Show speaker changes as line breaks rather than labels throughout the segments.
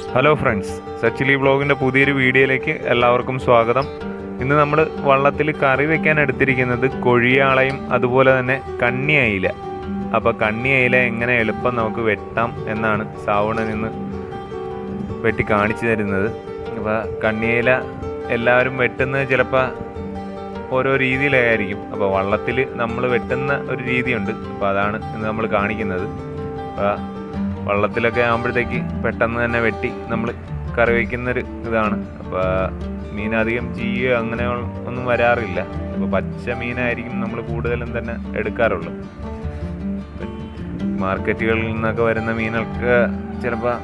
Hello friends, സച്ചിലി വ്ളോഗിൻ്റെ പുതിയൊരു വീഡിയോയിലേക്ക് എല്ലാവർക്കും സ്വാഗതം. ഇന്ന് നമ്മൾ വള്ളത്തിൽ കറി വെക്കാൻ എടുത്തിരിക്കുന്നത് കൊഴിയാളയും അതുപോലെ തന്നെ കണ്ണി അയില. അപ്പോൾ കണ്ണി അയില എങ്ങനെ എളുപ്പം നമുക്ക് വെട്ടാം എന്നാണ് സാവൂണിൽ നിന്ന് വെട്ടി കാണിച്ചു തരുന്നത്. അപ്പോൾ കണ്ണി അയില എല്ലാവരും വെട്ടുന്നത് ചിലപ്പോൾ ഓരോ രീതിയിലായിരിക്കും. അപ്പോൾ വള്ളത്തിൽ നമ്മൾ വെട്ടുന്ന ഒരു രീതിയുണ്ട്. അപ്പോൾ അതാണ് ഇന്ന് നമ്മൾ കാണിക്കുന്നത്. അപ്പോൾ വള്ളത്തിലൊക്കെ ആകുമ്പോഴത്തേക്ക് പെട്ടെന്ന് തന്നെ വെട്ടി നമ്മൾ കറി വയ്ക്കുന്നൊരു ഇതാണ്. അപ്പോൾ മീൻ അധികം ചീയോ അങ്ങനെ ഒന്നും വരാറില്ല. അപ്പോൾ പച്ച മീനായിരിക്കും നമ്മൾ കൂടുതലും തന്നെ എടുക്കാറുള്ളൂ. മാർക്കറ്റുകളിൽ നിന്നൊക്കെ വരുന്ന മീനൊക്കെ ചിലപ്പോൾ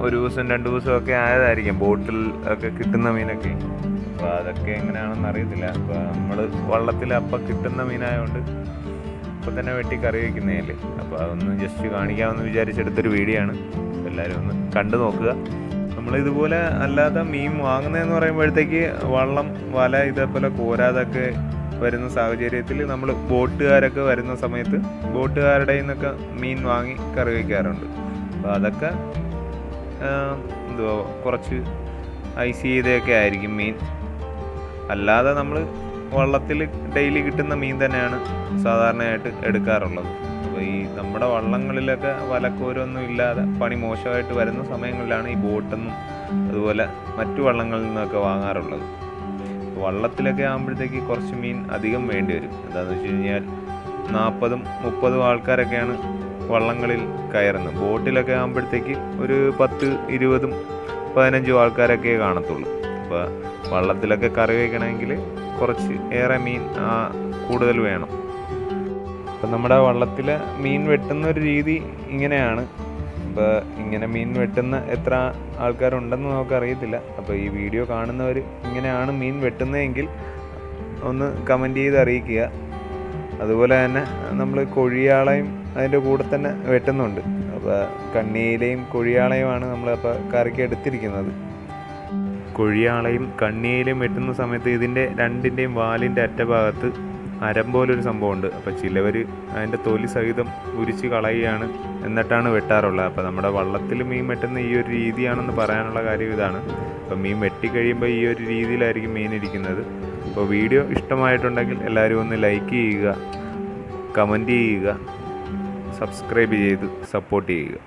ഒരു ദിവസം 2 ദിവസമൊക്കെ ആയതായിരിക്കും ബോട്ടിൽ ഒക്കെ കിട്ടുന്ന മീനൊക്കെ. അപ്പോൾ അതൊക്കെ എങ്ങനെയാണെന്ന് അറിയത്തില്ല. അപ്പോൾ നമ്മൾ വള്ളത്തിൽ അപ്പം കിട്ടുന്ന മീനായതുകൊണ്ട് ഇപ്പം തന്നെ വെട്ടി കറി വയ്ക്കുന്നതല്ലേ. അപ്പോൾ അതൊന്ന് ജസ്റ്റ് കാണിക്കാമെന്ന് വിചാരിച്ചെടുത്തൊരു വീഡിയോ ആണ്. എല്ലാവരും ഒന്ന് കണ്ടു നോക്കുക. നമ്മളിതുപോലെ അല്ലാതെ മീൻ വാങ്ങുന്നതെന്ന് പറയുമ്പോഴത്തേക്ക് വള്ളം വല ഇതേപോലെ കോരാതൊക്കെ വരുന്ന സാഹചര്യത്തിൽ നമ്മൾ ബോട്ടുകാരൊക്കെ വരുന്ന സമയത്ത് ബോട്ടുകാരുടെ നിന്നൊക്കെ മീൻ വാങ്ങി കറി വയ്ക്കാറുണ്ട്. അപ്പോൾ അതൊക്കെ കുറച്ച് ഐസ് ചെയ്തൊക്കെ ആയിരിക്കും മീൻ. അല്ലാതെ നമ്മൾ വള്ളത്തിൽ ഡെയിലി കിട്ടുന്ന മീൻ തന്നെയാണ് സാധാരണയായിട്ട് എടുക്കാറുള്ളത്. അപ്പോൾ ഈ നമ്മുടെ വള്ളങ്ങളിലൊക്കെ വലക്കോരൊന്നും ഇല്ലാതെ പണി മോശമായിട്ട് വരുന്ന സമയങ്ങളിലാണ് ഈ ബോട്ടെന്നും അതുപോലെ മറ്റു വള്ളങ്ങളിൽ നിന്നൊക്കെ വാങ്ങാറുള്ളത്. വള്ളത്തിലൊക്കെ ആകുമ്പോഴത്തേക്ക് കുറച്ച് മീൻ അധികം വേണ്ടി വരും. എന്താണെന്ന് വെച്ച് കഴിഞ്ഞാൽ 40-30 ആൾക്കാരൊക്കെയാണ് വള്ളങ്ങളിൽ കയറുന്നത്. ബോട്ടിലൊക്കെ ആകുമ്പോഴത്തേക്ക് ഒരു 10-20-15 ആൾക്കാരൊക്കെ കാണത്തുള്ളൂ. അപ്പോൾ വള്ളത്തിലൊക്കെ കറി വയ്ക്കണമെങ്കിൽ കുറച്ച് ഏറെ മീൻ കൂടുതൽ വേണം. അപ്പം നമ്മുടെ വള്ളത്തിലെ മീൻ വെട്ടുന്ന ഒരു രീതി ഇങ്ങനെയാണ്. അപ്പോൾ ഇങ്ങനെ മീൻ വെട്ടുന്ന എത്ര ആൾക്കാരുണ്ടെന്ന് നമുക്കറിയത്തില്ല. അപ്പോൾ ഈ വീഡിയോ കാണുന്നവർ ഇങ്ങനെയാണ് മീൻ വെട്ടുന്നതെങ്കിൽ ഒന്ന് കമൻറ്റ് ചെയ്ത് അറിയിക്കുക. അതുപോലെ തന്നെ നമ്മൾ കൊഴിയാളയും അതിൻ്റെ കൂടെ തന്നെ വെട്ടുന്നുണ്ട്. അപ്പോൾ കണ്ണിയിലയും കൊഴിയാളയുമാണ് നമ്മളപ്പോൾ കറിക്ക് എടുത്തിരിക്കുന്നത്. കൊഴിയാളയും കണ്ണിയിലും വെട്ടുന്ന സമയത്ത് ഇതിൻ്റെ രണ്ടിൻ്റെയും വാലിൻ്റെ അറ്റഭാഗത്ത് അരമ്പോലൊരു സംഭവമുണ്ട്. അപ്പോൾ ചിലവർ അതിൻ്റെ തൊലി സഹിതം ഉരിച്ച് കളയുകയാണ്, എന്നിട്ടാണ് വെട്ടാറുള്ളത്. അപ്പോൾ നമ്മുടെ വള്ളത്തിൽ മീൻ വെട്ടുന്ന ഈ ഒരു രീതിയാണെന്ന് പറയാനുള്ള കാര്യം ഇതാണ്. അപ്പോൾ മീൻ വെട്ടിക്കഴിയുമ്പോൾ ഈ ഒരു രീതിയിലായിരിക്കും മീൻ ഇരിക്കുന്നത്. അപ്പോൾ വീഡിയോ ഇഷ്ടമായിട്ടുണ്ടെങ്കിൽ എല്ലാവരും ഒന്ന് ലൈക്ക് ചെയ്യുക, കമൻറ്റ് ചെയ്യുക, സബ്സ്ക്രൈബ് ചെയ്ത് സപ്പോർട്ട് ചെയ്യുക.